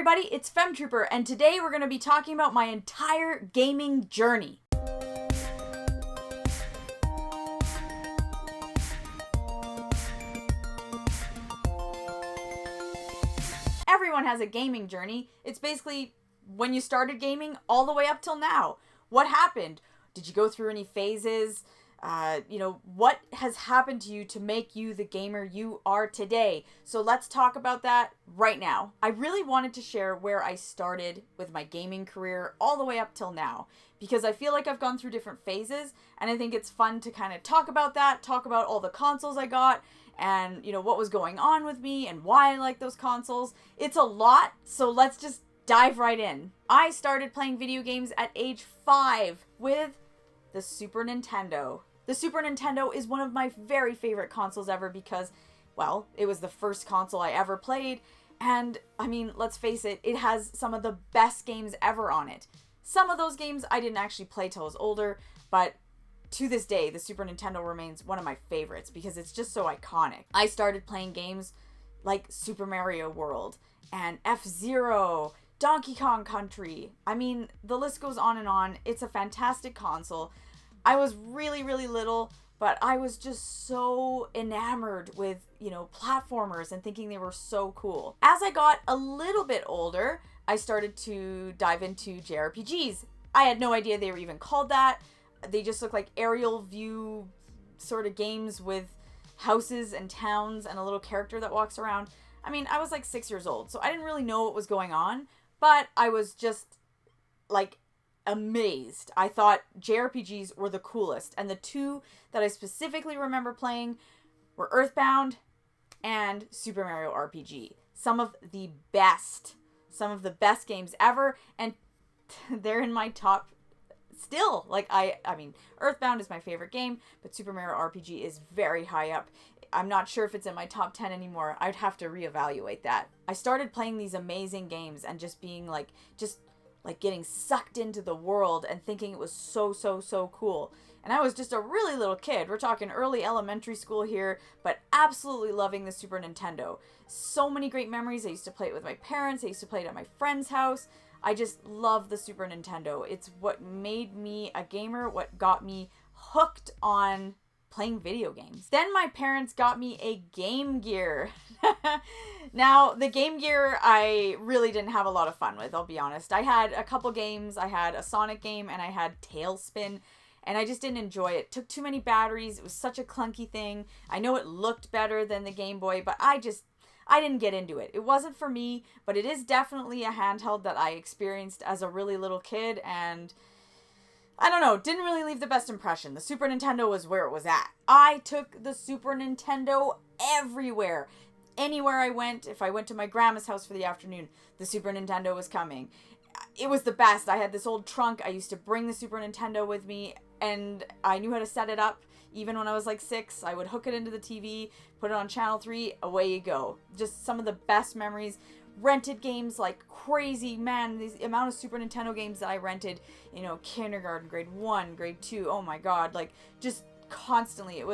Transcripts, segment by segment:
everybody, it's Femtrooper, and today we're going to be talking about my entire gaming journey. Everyone has a gaming journey. It's basically when you started gaming all the way up till now. What happened? Did you go through any phases? What has happened to you to make you the gamer you are today? So let's talk about that right now. I really wanted to share where I started with my gaming career all the way up till now, because I feel like I've gone through different phases, and I think it's fun to kind of talk about that, talk about all the consoles I got, and what was going on with me and why I like those consoles. It's a lot, so let's just dive right in. I started playing video games at age 5 with the Super Nintendo. The Super Nintendo is one of my very favorite consoles ever because, well, it was the first console I ever played, and, I mean, let's face it, it has some of the best games ever on it. Some of those games I didn't actually play till I was older, but to this day, the Super Nintendo remains one of my favorites because it's just so iconic. I started playing games like Super Mario World and F-Zero, Donkey Kong Country. I mean, the list goes on and on. It's a fantastic console. I was really, really little, but I was just so enamored with, platformers and thinking they were so cool. As I got a little bit older, I started to dive into JRPGs. I had no idea they were even called that. They just look like aerial view sort of games with houses and towns and a little character that walks around. I mean, I was like 6 years old, so I didn't really know what was going on, but I was just like amazed. I thought JRPGs were the coolest, and the two that I specifically remember playing were Earthbound and Super Mario RPG. Some of the best games ever, and they're in my top still. Like, I mean, Earthbound is my favorite game, but Super Mario RPG is very high up. I'm not sure if it's in my top 10 anymore. I'd have to reevaluate that. I started playing these amazing games and just being like getting sucked into the world and thinking it was so cool. And I was just a really little kid. We're talking early elementary school here, but absolutely loving the Super Nintendo. So many great memories. I used to play it with my parents. I used to play it at my friend's house. I just love the Super Nintendo. It's what made me a gamer, what got me hooked on playing video games. Then my parents got me a Game Gear. Now, the Game Gear I really didn't have a lot of fun with, I'll be honest. I had a couple games. I had a Sonic game and I had Tailspin, and I just didn't enjoy it. It took too many batteries. It was such a clunky thing. I know it looked better than the Game Boy, but I didn't get into it. It wasn't for me, but it is definitely a handheld that I experienced as a really little kid, and I don't know, didn't really leave the best impression. The Super Nintendo was where it was at. I took the Super Nintendo everywhere. Anywhere I went, if I went to my grandma's house for the afternoon, the Super Nintendo was coming. It was the best. I had this old trunk. I used to bring the Super Nintendo with me, and I knew how to set it up. Even when I was like 6, I would hook it into the TV, put it on channel 3, away you go. Just some of the best memories. Rented games like crazy, man. The amount of Super Nintendo games that I rented, kindergarten, grade 1, grade 2, oh my god, like, just constantly.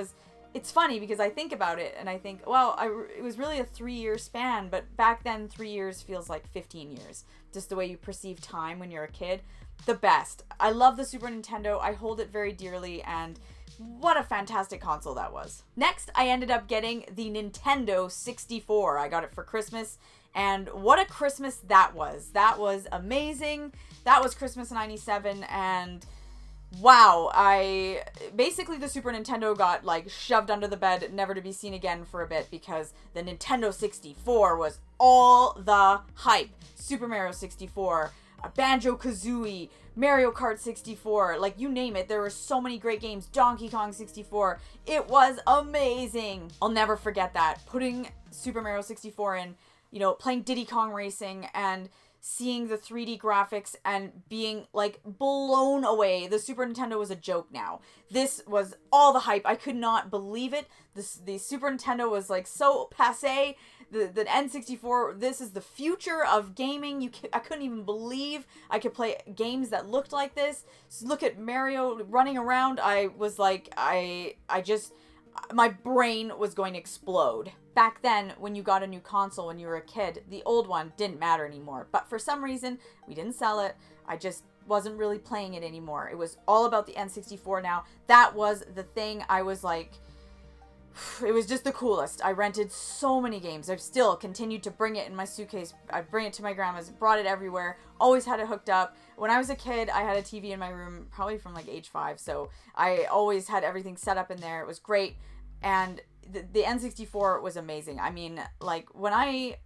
It's funny because I think about it and I think, well, it was really a 3-year span, but back then 3 years feels like 15 years. Just the way you perceive time when you're a kid. The best. I love the Super Nintendo. I hold it very dearly, and what a fantastic console that was. Next, I ended up getting the Nintendo 64. I got it for Christmas, and what a Christmas that was. That was amazing. That was Christmas '97, and wow, basically the Super Nintendo got shoved under the bed, never to be seen again for a bit, because the Nintendo 64 was all the hype. Super Mario 64, Banjo-Kazooie, Mario Kart 64, you name it. There were so many great games. Donkey Kong 64. It was amazing. I'll never forget that. Putting Super Mario 64 in, playing Diddy Kong Racing and seeing the 3D graphics and being blown away. The Super Nintendo was a joke now. This was all the hype. I could not believe it. The Super Nintendo was so passé. The N64, this is the future of gaming. I couldn't even believe I could play games that looked like this. Just look at Mario running around. I was my brain was going to explode. Back then, when you got a new console when you were a kid, the old one didn't matter anymore. But for some reason, we didn't sell it. I just wasn't really playing it anymore. It was all about the N64 now. That was the thing. I was like, it was just the coolest. I rented so many games. I've still continued to bring it in my suitcase. I bring it to my grandma's, brought it everywhere, always had it hooked up. When I was a kid, I had a TV in my room, probably from like age 5, so I always had everything set up in there. It was great, and the N64 was amazing. I mean, like, when I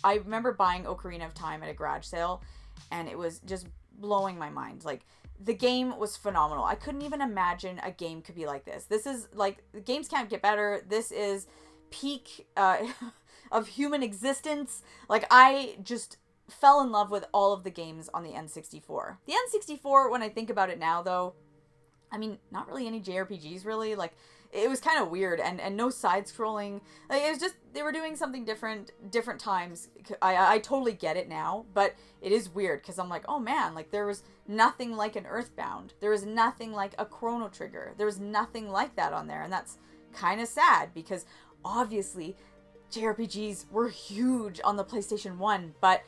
remember buying Ocarina of Time at a garage sale, and it was just blowing my mind. Like, the game was phenomenal. I couldn't even imagine a game could be like this. This is, like, the games can't get better. This is peak of human existence. Like, I just fell in love with all of the games on the N64. The N64, when I think about it now, though, I mean, not really any JRPGs, really. Like, it was kind of weird, and no side-scrolling. Like, it was just, they were doing something different times. I totally get it now, but it is weird, because I'm like, oh man, like, there was nothing like an Earthbound. There was nothing like a Chrono Trigger. There was nothing like that on there, and that's kind of sad, because obviously JRPGs were huge on the PlayStation 1, but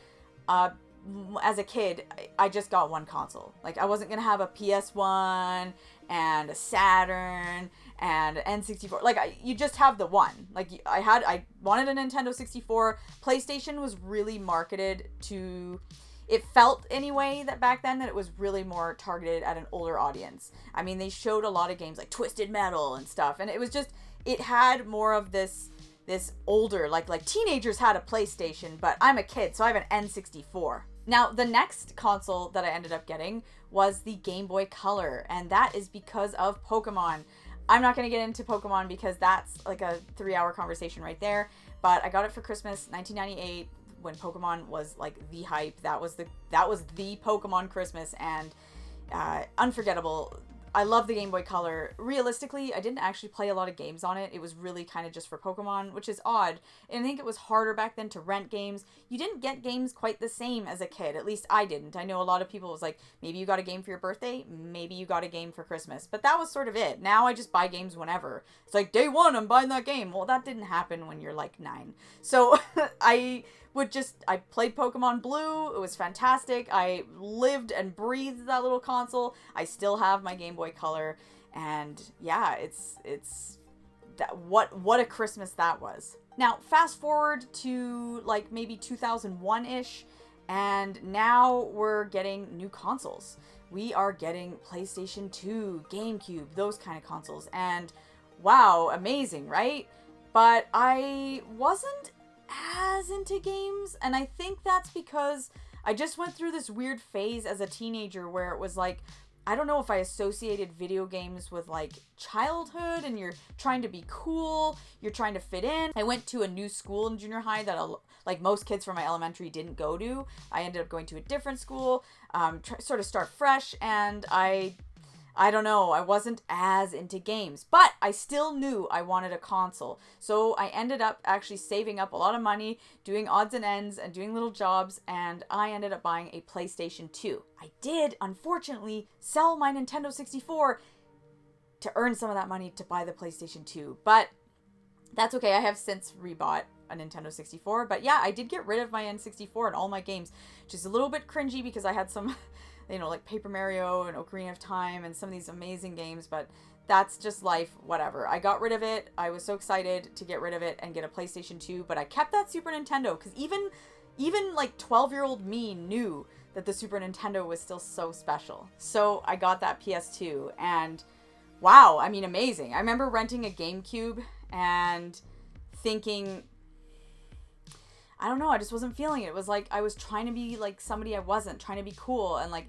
as a kid, I just got one console. Like, I wasn't gonna have a PS1 and a Saturn and N64. Like, you just have the one. Like, I wanted a Nintendo 64. PlayStation was really marketed to, it felt anyway that back then that it was really more targeted at an older audience. I mean, they showed a lot of games like Twisted Metal and stuff, and it was just, it had more of this older, like teenagers had a PlayStation, but I'm a kid, so I have an N64. Now, the next console that I ended up getting was the Game Boy Color, and that is because of Pokemon. I'm not going to get into Pokemon because that's like a 3-hour conversation right there, but I got it for Christmas 1998 when Pokemon was like the hype. That was the Pokemon Christmas, and unforgettable. I love the Game Boy Color. Realistically, I didn't actually play a lot of games on it. It was really kind of just for Pokemon, which is odd. And I think it was harder back then to rent games. You didn't get games quite the same as a kid. At least I didn't. I know a lot of people was like, maybe you got a game for your birthday, maybe you got a game for Christmas. But that was sort of it. Now I just buy games whenever. It's like, day one, I'm buying that game. Well, that didn't happen when you're like 9. So I played Pokemon Blue. It was fantastic. I lived and breathed that little console. I still have my Game Boy Color, and yeah, it's that, what a Christmas that was. Now, fast forward to like maybe 2001-ish, and now we're getting new consoles. We are getting PlayStation 2, GameCube, those kind of consoles, and wow, amazing, right? But I wasn't as into games, and I think that's because I just went through this weird phase as a teenager where it was like, I don't know if I associated video games with like childhood, and you're trying to be cool, you're trying to fit in. I went to a new school in junior high that like most kids from my elementary didn't go to. I ended up going to a different school, sort of start fresh, and I don't know, I wasn't as into games, but I still knew I wanted a console. So I ended up actually saving up a lot of money, doing odds and ends, and doing little jobs, and I ended up buying a PlayStation 2. I did, unfortunately, sell my Nintendo 64 to earn some of that money to buy the PlayStation 2, but that's okay. I have since rebought a Nintendo 64, but yeah, I did get rid of my N64 and all my games, which is a little bit cringy because I had some you know, like Paper Mario and Ocarina of Time and some of these amazing games, but that's just life, whatever. I got rid of it. I was so excited to get rid of it and get a PlayStation 2, but I kept that Super Nintendo because even like 12-year-old me knew that the Super Nintendo was still so special. So I got that PS2, and wow, I mean, amazing. I remember renting a GameCube and thinking, I don't know, I just wasn't feeling it. It was like I was trying to be like somebody I wasn't, trying to be cool, and like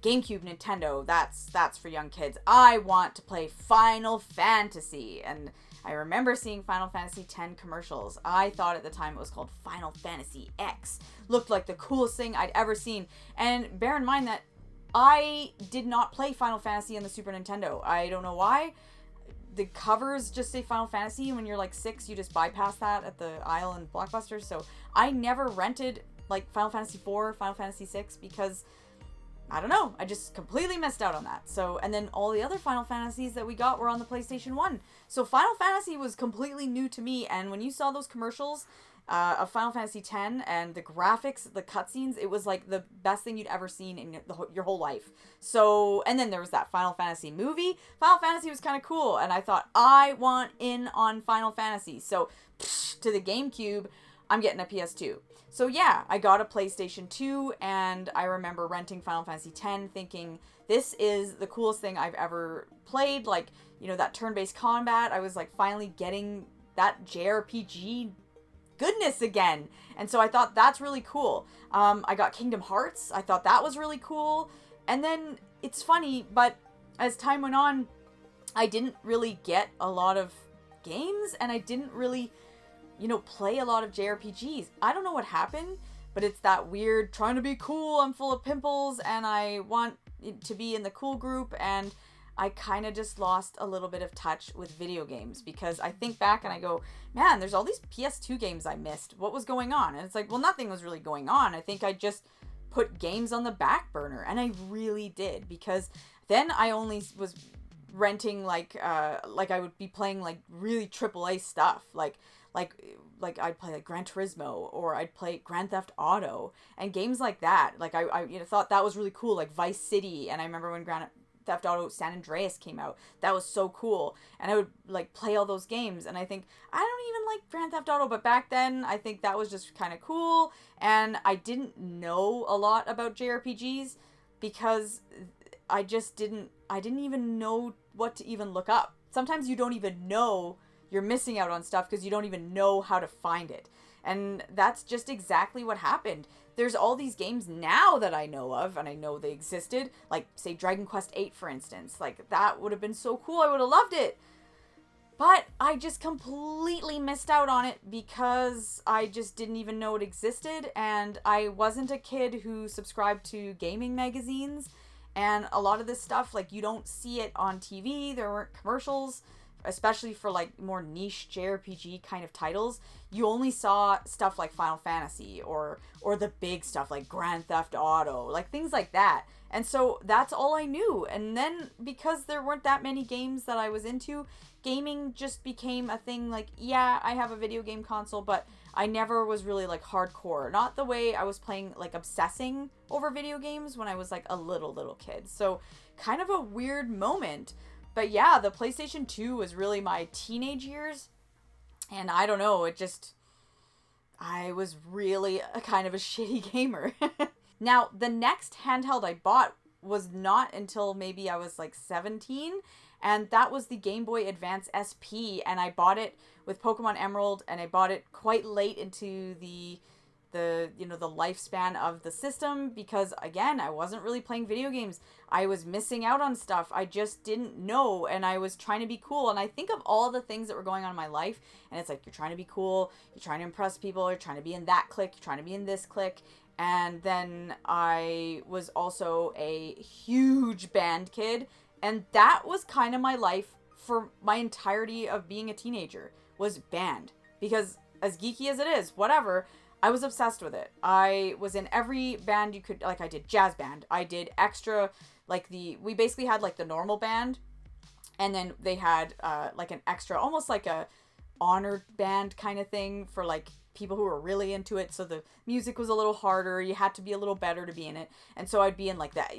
GameCube, Nintendo, that's for young kids. I want to play Final Fantasy, and I remember seeing Final Fantasy X commercials. I thought at the time it was called Final Fantasy X. Looked like the coolest thing I'd ever seen. And bear in mind that I did not play Final Fantasy on the Super Nintendo. I don't know why. The covers just say Final Fantasy, and when you're like 6, you just bypass that at the aisle in Blockbuster. So I never rented like Final Fantasy 4, Final Fantasy 6, because I don't know. I just completely missed out on that. So, and then all the other Final Fantasies that we got were on the PlayStation 1. So Final Fantasy was completely new to me. And when you saw those commercials of Final Fantasy X and the graphics, the cutscenes, it was like the best thing you'd ever seen in your whole life. So, and then there was that Final Fantasy movie. Final Fantasy was kind of cool. And I thought, I want in on Final Fantasy. So, to the GameCube, I'm getting a PS2. So yeah, I got a PlayStation 2, and I remember renting Final Fantasy X thinking, this is the coolest thing I've ever played. Like, you know, that turn-based combat, I was like finally getting that JRPG goodness again. And so I thought that's really cool. I got Kingdom Hearts. I thought that was really cool. And then it's funny, but as time went on, I didn't really get a lot of games, and I didn't really, you know, play a lot of JRPGs. I don't know what happened, but it's that weird trying to be cool. I'm full of pimples and I want to be in the cool group, and I kind of just lost a little bit of touch with video games, because I think back and I go, man, there's all these PS2 games I missed. What was going on? And it's like, well, nothing was really going on. I think I just put games on the back burner, and I really did, because then I only was renting like I would be playing like really AAA stuff, like I'd play like Gran Turismo, or I'd play Grand Theft Auto and games like that. Like I thought that was really cool, like Vice City. And I remember when Grand Theft Auto San Andreas came out, that was so cool. And I would like play all those games, and I think I don't even like Grand Theft Auto, but back then I think that was just kind of cool. And I didn't know a lot about JRPGs because I didn't even know what to even look up. Sometimes you don't even know you're missing out on stuff because you don't even know how to find it. And that's just exactly what happened. There's all these games now that I know of, and I know they existed, like, say, Dragon Quest VIII, for instance. Like, that would have been so cool. I would have loved it. But I just completely missed out on it because I just didn't even know it existed, and I wasn't a kid who subscribed to gaming magazines. And a lot of this stuff, like, you don't see it on TV. There weren't commercials, especially for like more niche JRPG kind of titles. You only saw stuff like Final Fantasy or the big stuff like Grand Theft Auto, like things like that. And so that's all I knew. And then because there weren't that many games that I was into, gaming just became a thing. Like, yeah, I have a video game console, but I never was really like hardcore. Not the way I was playing, like obsessing over video games when I was like a little kid. So kind of a weird moment. But yeah, the PlayStation 2 was really my teenage years. And I don't know, I was really a kind of a shitty gamer. Now, the next handheld I bought was not until maybe I was like 17. And that was the Game Boy Advance SP. And I bought it with Pokemon Emerald. And I bought it quite late into the lifespan of the system, because again, I wasn't really playing video games. I was missing out on stuff. I just didn't know, and I was trying to be cool. And I think of all the things that were going on in my life, and it's like, you're trying to be cool, you're trying to impress people, you're trying to be in that clique, you're trying to be in this clique. And then I was also a huge band kid, and that was kind of my life for my entirety of being a teenager, was band. Because as geeky as it is, whatever, I was obsessed with it. I was in every band you could, like I did jazz band. I did extra, we basically had like the normal band, and then they had like an extra, almost like a honored band kind of thing for like people who were really into it. So the music was a little harder. You had to be a little better to be in it. And so I'd be in like that,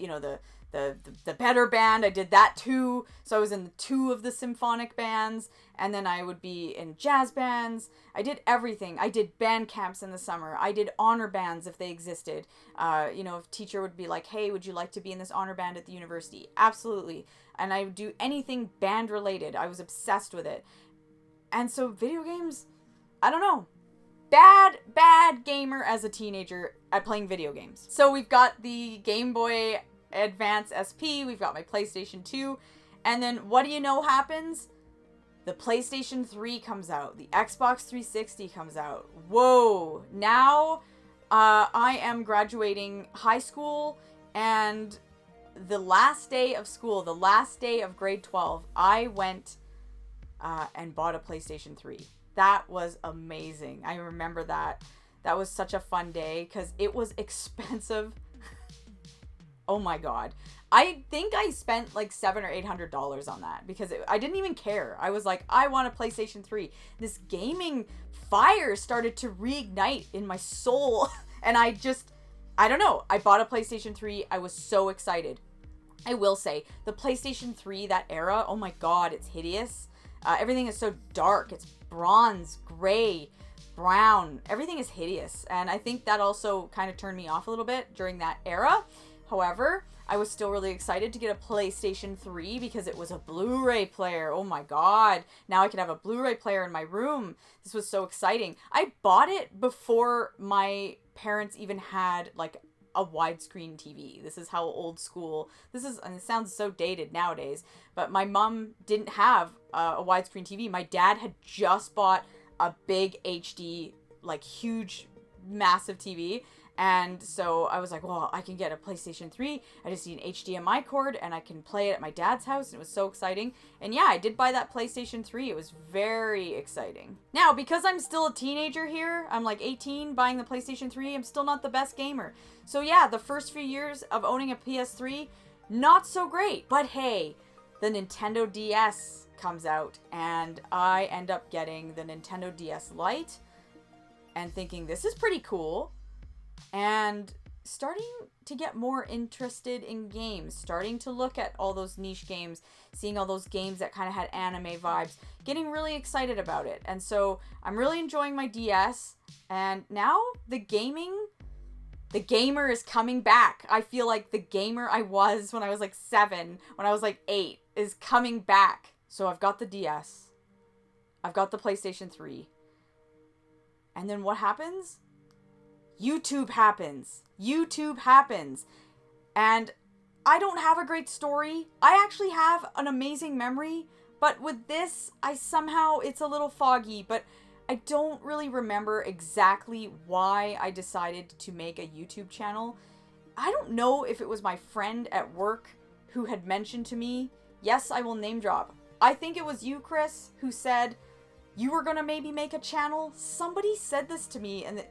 the better band. I did that too. So I was in 2 of the symphonic bands, and then I would be in jazz bands. I did everything. I did band camps in the summer. I did honor bands if they existed. If teacher would be like, hey, would you like to be in this honor band at the university? Absolutely. And I would do anything band related. I was obsessed with it. And so video games, I don't know. Bad gamer as a teenager at playing video games. So we've got the Game Boy Advance SP, we've got my PlayStation 2, and then what do you know happens? The PlayStation 3 comes out, the Xbox 360 comes out. Whoa, now I am graduating high school, and the last day of school, the last day of grade 12, I went and bought a PlayStation 3. That was amazing. I remember that. That was such a fun day because it was expensive. Oh my God. I think I spent like $700 or $800 on that because I didn't even care. I was like, I want a PlayStation 3. This gaming fire started to reignite in my soul. And I don't know. I bought a PlayStation 3. I was so excited. I will say, the PlayStation 3, that era, oh my God, it's hideous. Everything is so dark. It's bronze, gray, brown. Everything is hideous. And I think that also kind of turned me off a little bit during that era. However, I was still really excited to get a PlayStation 3 because it was a Blu-ray player. Oh my God. Now I could have a Blu-ray player in my room. This was so exciting. I bought it before my parents even had like a widescreen TV. This is how old school this is, and it sounds so dated nowadays, but my mom didn't have a widescreen TV. My dad had just bought a big HD, like huge, massive TV. And so I was like, well, I can get a PlayStation 3. I just need an HDMI cord and I can play it at my dad's house. And it was so exciting. And yeah, I did buy that PlayStation 3. It was very exciting. Now, because I'm still a teenager here, I'm like 18 buying the PlayStation 3. I'm still not the best gamer. So yeah, the first few years of owning a PS3, not so great. But hey, the Nintendo DS comes out and I end up getting the Nintendo DS Lite and thinking this is pretty cool. And starting to get more interested in games, starting to look at all those niche games, seeing all those games that kind of had anime vibes, getting really excited about it. And so I'm really enjoying my DS, and now the gamer is coming back. I feel like the gamer I was when I was like 7, when I was like 8, is coming back. So I've got the DS, I've got the PlayStation 3, and then what happens? YouTube happens. And I don't have a great story. I actually have an amazing memory, but with this, it's a little foggy, but I don't really remember exactly why I decided to make a YouTube channel. I don't know if it was my friend at work who had mentioned to me, yes, I will name drop. I think it was you, Chris, who said you were gonna maybe make a channel. Somebody said this to me, and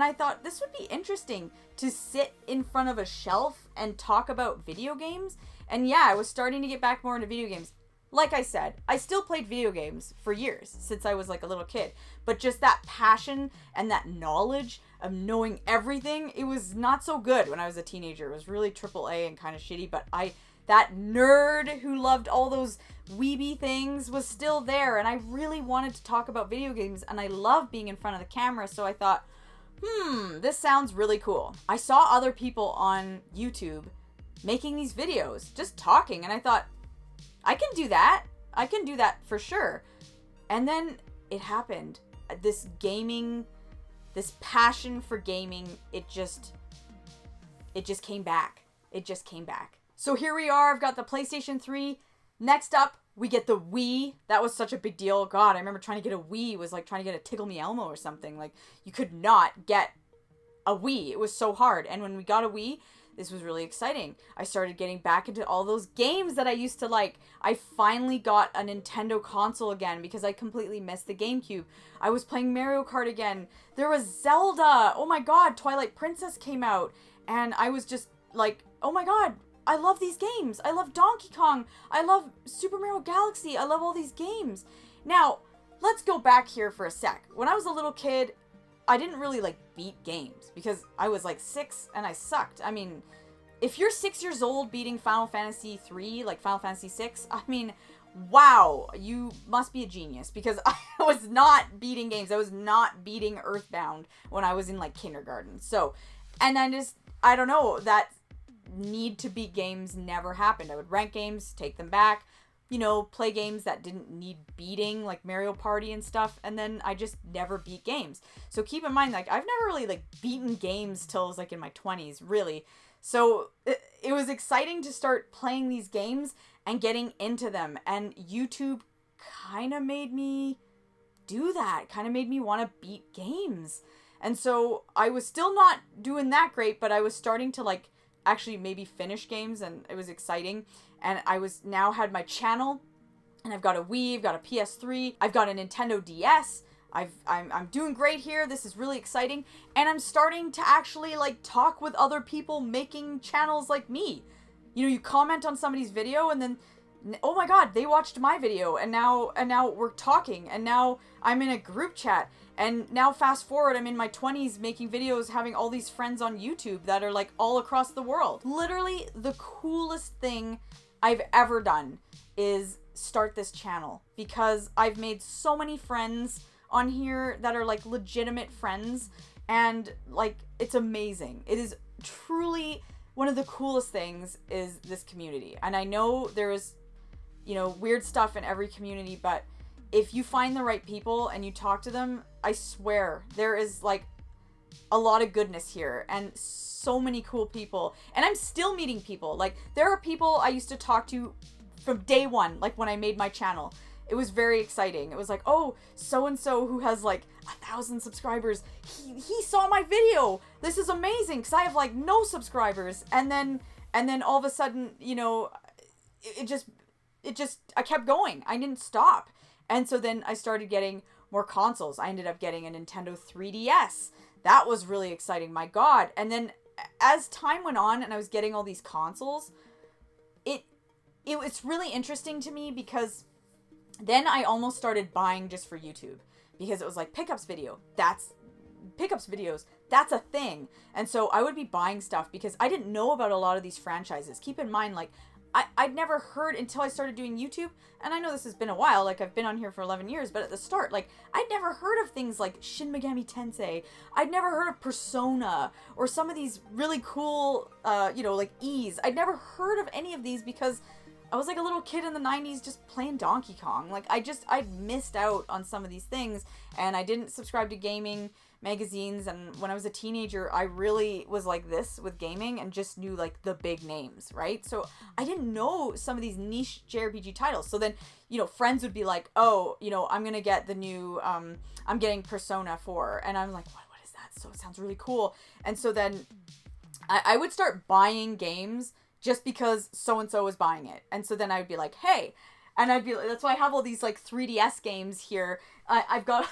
I thought this would be interesting to sit in front of a shelf and talk about video games. And yeah, I was starting to get back more into video games. Like I said, I still played video games for years since I was like a little kid. But just that passion and that knowledge of knowing everything, it was not so good when I was a teenager. It was really AAA and kind of shitty, but that nerd who loved all those weeby things was still there. And I really wanted to talk about video games, and I love being in front of the camera. So I thought, this sounds really cool. I saw other people on YouTube making these videos, just talking, and I thought, I can do that. I can do that for sure. And then it happened. This passion for gaming, it just came back. It just came back. So here we are. I've got the PlayStation 3. Next up, we get the Wii. That was such a big deal. God, I remember trying to get a Wii. It was like trying to get a Tickle Me Elmo or something. Like, you could not get a Wii. It was so hard. And when we got a Wii, this was really exciting. I started getting back into all those games that I used to like. I finally got a Nintendo console again because I completely missed the GameCube. I was playing Mario Kart again. There was Zelda. Oh my God, Twilight Princess came out. And I was just like, oh my God, I love these games. I love Donkey Kong. I love Super Mario Galaxy. I love all these games. Now, let's go back here for a sec. When I was a little kid, I didn't really like beat games because I was like 6 and I sucked. I mean, if you're 6 years old beating Final Fantasy 3, like Final Fantasy 6, I mean, wow, you must be a genius because I was not beating games. I was not beating Earthbound when I was in like kindergarten. So, and I don't know, that need to beat games never happened. I would rank games, take them back, play games that didn't need beating, like Mario Party and stuff, and then I just never beat games. So keep in mind, like, I've never really like beaten games till I was like in my 20s, really. So it was exciting to start playing these games and getting into them, and YouTube kind of made me do that, kind of made me want to beat games. And so I was still not doing that great, but I was starting to like actually maybe finish games, and it was exciting. And I now had my channel, and I've got a Wii, I've got a PS3, I've got a Nintendo DS, I'm doing great here. This is really exciting. And I'm starting to actually like talk with other people making channels like me. You know, you comment on somebody's video and then, oh my God, they watched my video and now we're talking and now I'm in a group chat. And now fast forward, I'm in my 20s making videos, having all these friends on YouTube that are like all across the world. Literally the coolest thing I've ever done is start this channel because I've made so many friends on here that are like legitimate friends and like it's amazing. It is truly one of the coolest things is this community. And I know there is, you know, weird stuff in every community, but if you find the right people and you talk to them, I swear there is like a lot of goodness here and so many cool people. And I'm still meeting people. Like there are people I used to talk to from day one, like when I made my channel. It was very exciting. It was like, oh, so-and-so who has like 1,000 subscribers, he saw my video. This is amazing because I have like no subscribers. And then all of a sudden, you know, it just, I kept going. I didn't stop. And so then I started getting more consoles. I ended up getting a Nintendo 3DS. That was really exciting. My God. And then as time went on and I was getting all these consoles, it's really interesting to me because then I almost started buying just for YouTube because it was like pickups videos. That's a thing. And so I would be buying stuff because I didn't know about a lot of these franchises. Keep in mind, like, I'd never heard until I started doing YouTube, and I know this has been a while, like I've been on here for 11 years, but at the start, like, I'd never heard of things like Shin Megami Tensei. I'd never heard of Persona, or some of these really cool, you know, like Ys. I'd never heard of any of these because I was like a little kid in the 90s just playing Donkey Kong. Like, I'd missed out on some of these things, and I didn't subscribe to gaming magazines, and when I was a teenager, I really was like this with gaming and just knew like the big names, right? So I didn't know some of these niche JRPG titles. So then, you know, friends would be like, oh, you know, I'm gonna get the new, I'm getting Persona 4, and I'm like, what is that? So it sounds really cool. And so then I would start buying games just because so-and-so was buying it. And so then I would be like, hey, and I'd be like, that's why I have all these like 3DS games here. I've got...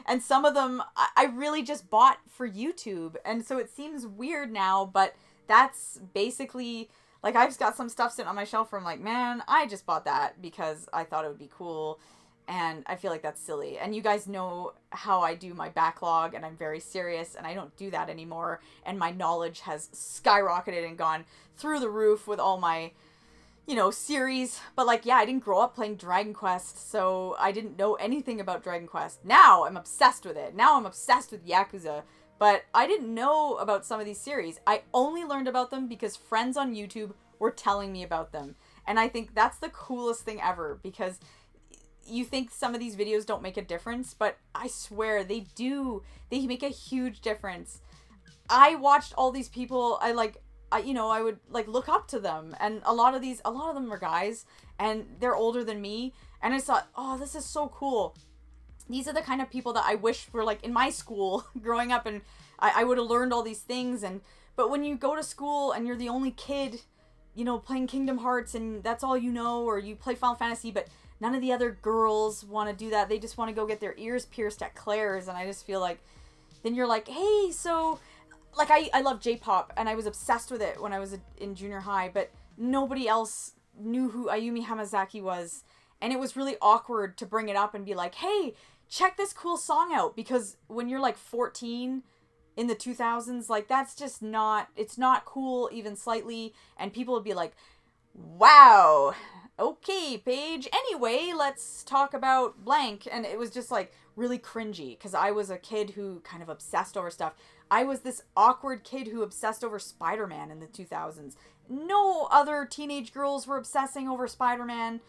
And some of them I really just bought for YouTube. And so it seems weird now, but that's basically, like, I've just got some stuff sitting on my shelf where I'm like, man, I just bought that because I thought it would be cool. And I feel like that's silly. And you guys know how I do my backlog, and I'm very serious, and I don't do that anymore. And my knowledge has skyrocketed and gone through the roof with all my, you know, series. But like, yeah, I didn't grow up playing Dragon Quest, so I didn't know anything about Dragon Quest. Now I'm obsessed with it. Now I'm obsessed with Yakuza. But I didn't know about some of these series. I only learned about them because friends on YouTube were telling me about them. And I think that's the coolest thing ever, because you think some of these videos don't make a difference, but I swear they do. They make a huge difference. I watched all these people, I would like look up to them, and a lot of them are guys, and they're older than me, and I thought, oh, this is so cool. These are the kind of people that I wish were like in my school growing up, and I would have learned all these things. But when you go to school and you're the only kid, you know, playing Kingdom Hearts, and that's all you know, or you play Final Fantasy, but none of the other girls want to do that. They just want to go get their ears pierced at Claire's, and I just feel like, then you're like, hey, so... Like, I love J-pop, and I was obsessed with it when I was in junior high, but nobody else knew who Ayumi Hamazaki was, and it was really awkward to bring it up and be like, hey, check this cool song out, because when you're, like, 14 in the 2000s, like, that's just not, it's not cool even slightly, and people would be like, wow, okay, Paige, anyway, let's talk about blank, and it was just, like, really cringy, because I was a kid who kind of obsessed over stuff. I was this awkward kid who obsessed over Spider-Man in the 2000s. No other teenage girls were obsessing over Spider-Man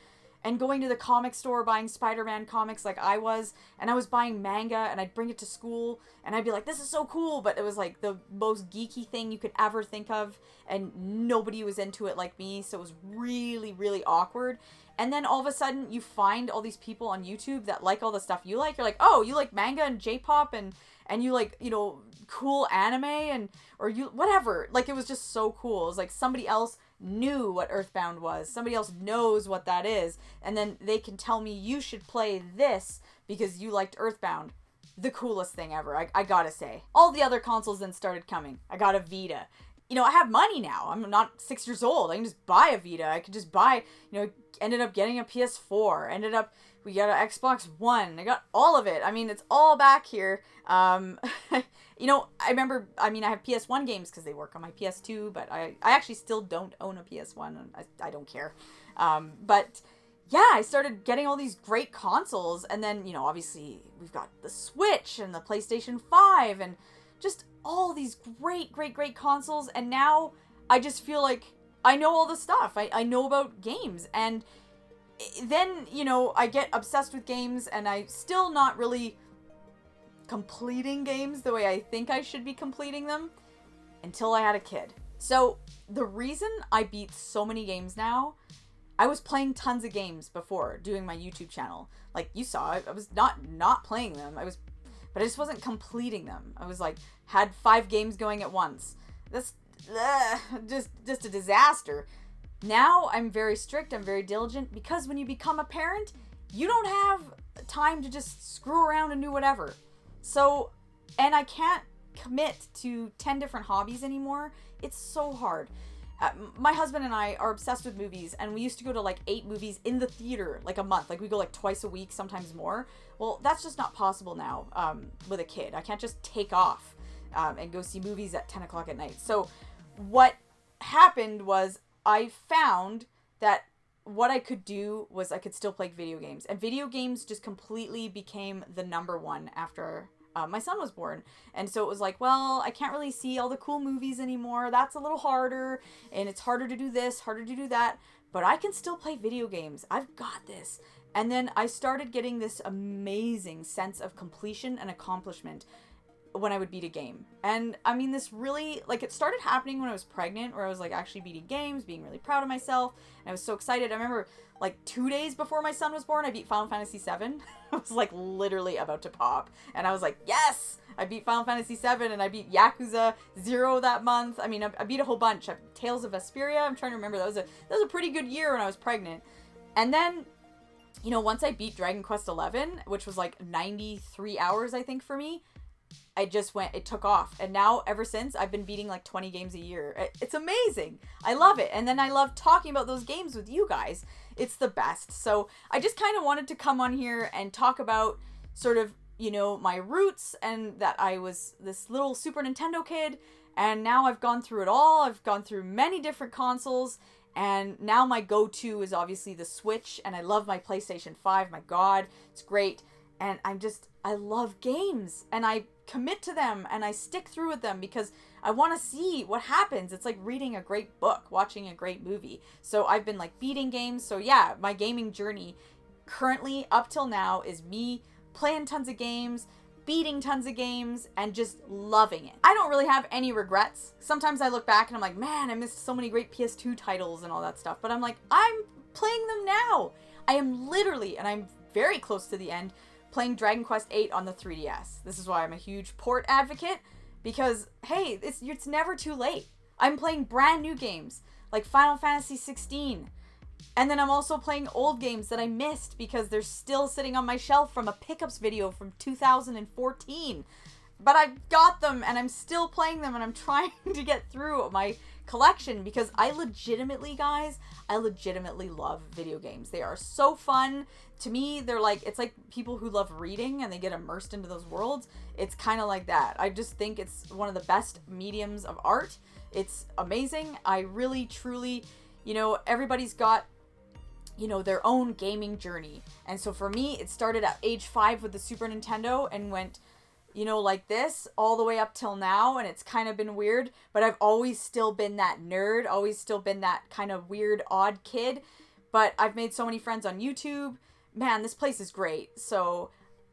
and going to the comic store buying Spider-Man comics like I was. And I was buying manga, and I'd bring it to school, and I'd be like, this is so cool. But it was like the most geeky thing you could ever think of, and nobody was into it like me. So it was really, really awkward. And then all of a sudden you find all these people on YouTube that like all the stuff you like. You're like, oh, you like manga and J-pop, and you like, you know, cool anime, or you, whatever. Like, it was just so cool. It was like somebody else knew what Earthbound was. Somebody else knows what that is. And then they can tell me, you should play this because you liked Earthbound. the coolest thing ever, I gotta say. All the other consoles then started coming. I got a Vita. You know, I have money now. I'm not 6 years old. I can just buy a Vita. I could just buy, you know, ended up getting a PS4. We got an Xbox One. I got all of it. I mean, it's all back here. You know, I remember, I have PS1 games because they work on my PS2, but I actually still don't own a PS1. I don't care. But yeah, I started getting all these great consoles. And then, you know, obviously we've got the Switch and the PlayStation 5 and just all these great consoles. And now I just feel like I know all the stuff. I know about games. And then, you know, I get obsessed with games and I still not really completing games the way I think I should be completing them until I had a kid. So the reason I beat so many games now, I was playing tons of games before doing my YouTube channel. Like you saw, I was not playing them. But I just wasn't completing them. I was like, had 5 games going at once. That's just a disaster. Now I'm very strict, I'm very diligent, because when you become a parent, you don't have time to just screw around and do whatever. So, and I can't commit to 10 different hobbies anymore. It's so hard. My husband and I are obsessed with movies, and we used to go to like 8 movies in the theater, like a month. Like we go like twice a week, sometimes more. Well, that's just not possible now with a kid. I can't just take off and go see movies at 10 o'clock at night. So what happened was I found that what I could do was I could still play video games. And video games just completely became the number one after my son was born. And so it was like, well, I can't really see all the cool movies anymore. That's a little harder. And it's harder to do this, harder to do that. But I can still play video games. I've got this. And then I started getting this amazing sense of completion and accomplishment when I would beat a game. And I mean, this really, like, it started happening when I was pregnant, where I was like actually beating games, being really proud of myself. And I was so excited. I remember like 2 days before my son was born, I beat Final Fantasy VII. I was like literally about to pop. And I was like, yes, I beat Final Fantasy VII, and I beat Yakuza 0 that month. I mean, I beat a whole bunch. Tales of Vesperia, I'm trying to remember. That was a pretty good year when I was pregnant. And then, you know, once I beat Dragon Quest XI, which was like 93 hours, I think, for me, it took off. And now, ever since, I've been beating like 20 games a year. It's amazing. I love it. And then I love talking about those games with you guys. It's the best. So I just kind of wanted to come on here and talk about sort of, you know, my roots, and that I was this little Super Nintendo kid. And now I've gone through it all. I've gone through many different consoles. And now my go-to is obviously the Switch. And I love my PlayStation 5. My God, it's great. And I love games, and I commit to them, and I stick through with them because I want to see what happens. It's like reading a great book, watching a great movie. So I've been like beating games. So yeah, my gaming journey currently up till now is me playing tons of games, beating tons of games, and just loving it. I don't really have any regrets. Sometimes I look back and I'm like, man, I missed so many great PS2 titles and all that stuff. But I'm like, I'm playing them now. I am literally, and I'm very close to the end, playing Dragon Quest VIII on the 3DS. This is why I'm a huge port advocate, because, hey, it's never too late. I'm playing brand new games, like Final Fantasy 16. And then I'm also playing old games that I missed because they're still sitting on my shelf from a pickups video from 2014. But I've got them, and I'm still playing them, and I'm trying to get through my collection because I legitimately love video games. They are so fun. To me, they're like, it's like people who love reading and they get immersed into those worlds. It's kind of like that. I just think it's one of the best mediums of art. It's amazing. I really, truly, you know, everybody's got, you know, their own gaming journey. And so for me, it started at age 5 with the Super Nintendo and went, you know, like this all the way up till now. And it's kind of been weird, but I've always still been that nerd, always still been that kind of weird, odd kid. But I've made so many friends on YouTube. Man, this place is great. So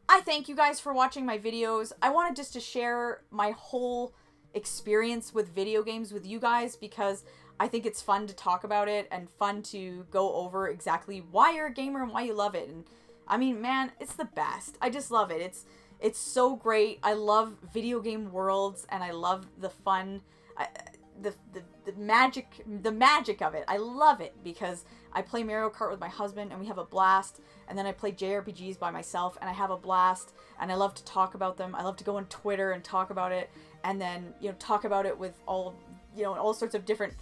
I thank you guys for watching my videos. I wanted just to share my whole experience with video games with you guys because I think it's fun to talk about it and fun to go over exactly why you're a gamer and why you love it. And I mean, man, it's the best. I just love it. It's so great. I love video game worlds, and I love the fun, the magic of it. I love it because I play Mario Kart with my husband and we have a blast, and then I play JRPGs by myself and I have a blast, and I love to talk about them. I love to go on Twitter and talk about it, and then, you know, talk about it with all sorts of different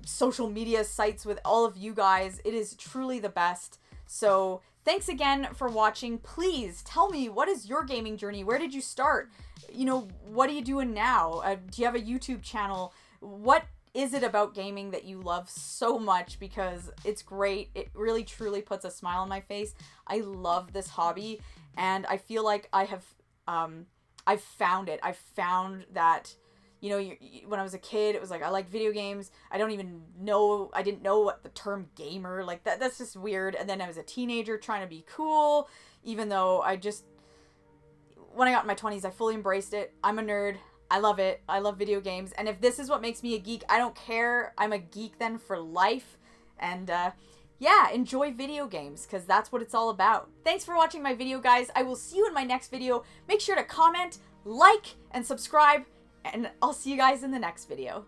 social media sites with all of you guys. It is truly the best. So thanks again for watching. Please tell me, what is your gaming journey? Where did you start? You know, what are you doing now? Do you have a YouTube channel? What is it about gaming that you love so much? Because it's great. It really truly puts a smile on my face. I love this hobby, and I feel like I've found it. I found that, you know, when I was a kid, it was like, I like video games. I didn't know what the term gamer, like that's just weird. And then I was a teenager trying to be cool, even though when I got in my 20s, I fully embraced it. I'm a nerd. I love it. I love video games. And if this is what makes me a geek, I don't care. I'm a geek then for life. And yeah, enjoy video games, because that's what it's all about. Thanks for watching my video, guys. I will see you in my next video. Make sure to comment, like, and subscribe. And I'll see you guys in the next video.